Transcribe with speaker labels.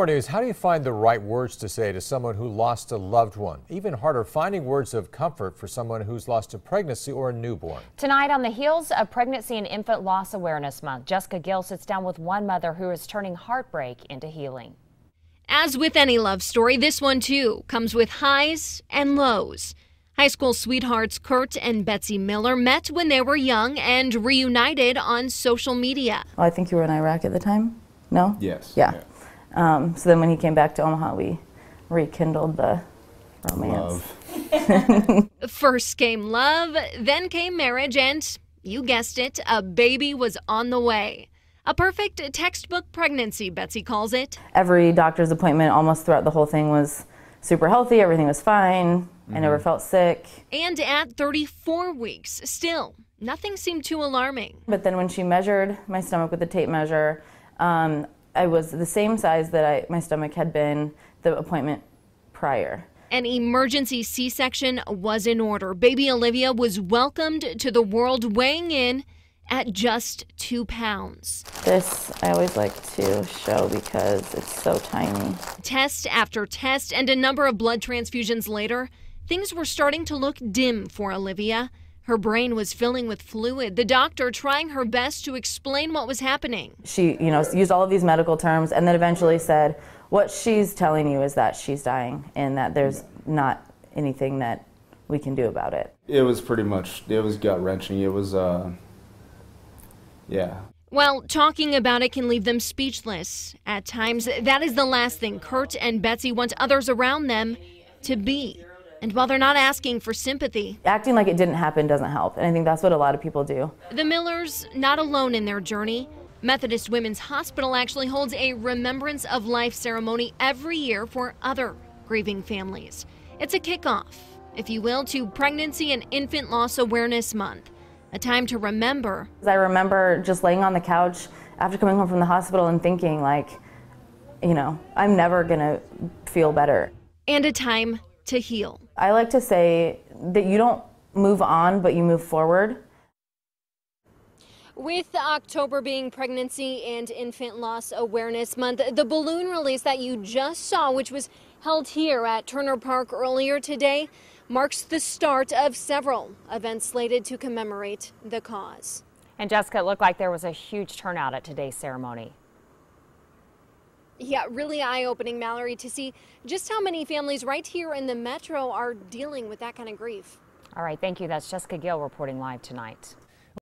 Speaker 1: More news. How do you find the right words to say to someone who lost a loved one? Even harder, finding words of comfort for someone who's lost a pregnancy or a newborn.
Speaker 2: Tonight, on the heels of Pregnancy and Infant Loss Awareness Month, Jessica Gill sits down with one mother who is turning heartbreak into healing.
Speaker 3: As with any love story, this one too comes with highs and lows. High school sweethearts Kurt and Betsy Miller met when they were young and reunited on social media.
Speaker 4: Well, I think you were in Iraq at the time? No?
Speaker 5: Yes.
Speaker 4: Yeah. So then when he came back to Omaha, we rekindled the romance.
Speaker 5: Love.
Speaker 3: First came love, then came marriage, and you guessed it, a baby was on the way. A perfect textbook pregnancy, Betsy calls it.
Speaker 4: Every doctor's appointment almost throughout the whole thing was super healthy. Everything was fine. I never felt sick.
Speaker 3: And at 34 weeks, still, nothing seemed too alarming.
Speaker 4: But then when she measured my stomach with the tape measure, I was the same size that my stomach had been the appointment prior.
Speaker 3: An emergency C-section was in order. Baby Olivia was welcomed to the world, weighing in at just 2 pounds.
Speaker 4: This I always like to show because it's so tiny.
Speaker 3: Test after test and a number of blood transfusions later, things were starting to look dim for Olivia. Her brain was filling with fluid, the doctor trying her best to explain what was happening.
Speaker 4: She, used all of these medical terms and then eventually said, what she's telling you is that she's dying and that there's not anything that we can do about it.
Speaker 5: It was gut-wrenching. It was, yeah.
Speaker 3: Well, talking about it can leave them speechless. At times, that is the last thing Kurt and Betsy want others around them to be. And while they're not asking for sympathy,
Speaker 4: acting like it didn't happen doesn't help, and I think that's what a lot of people do.
Speaker 3: The Millers not alone in their journey. Methodist Women's Hospital actually holds a Remembrance of Life ceremony every year for other grieving families. It's a kickoff, if you will, to Pregnancy and Infant Loss Awareness Month, a time to remember.
Speaker 4: I remember just laying on the couch after coming home from the hospital and thinking, I'm never gonna feel better.
Speaker 3: And a time to heal.
Speaker 4: I like to say that you don't move on, but you move forward.
Speaker 3: With October being Pregnancy and Infant Loss Awareness Month, the balloon release that you just saw, which was held here at Turner Park earlier today, marks the start of several events slated to commemorate the cause.
Speaker 2: And Jessica, it looked like there was a huge turnout at today's ceremony.
Speaker 3: Yeah, really eye-opening, Mallory, to see just how many families right here in the metro are dealing with that kind of grief.
Speaker 2: All right, thank you. That's Jessica Gill reporting live tonight.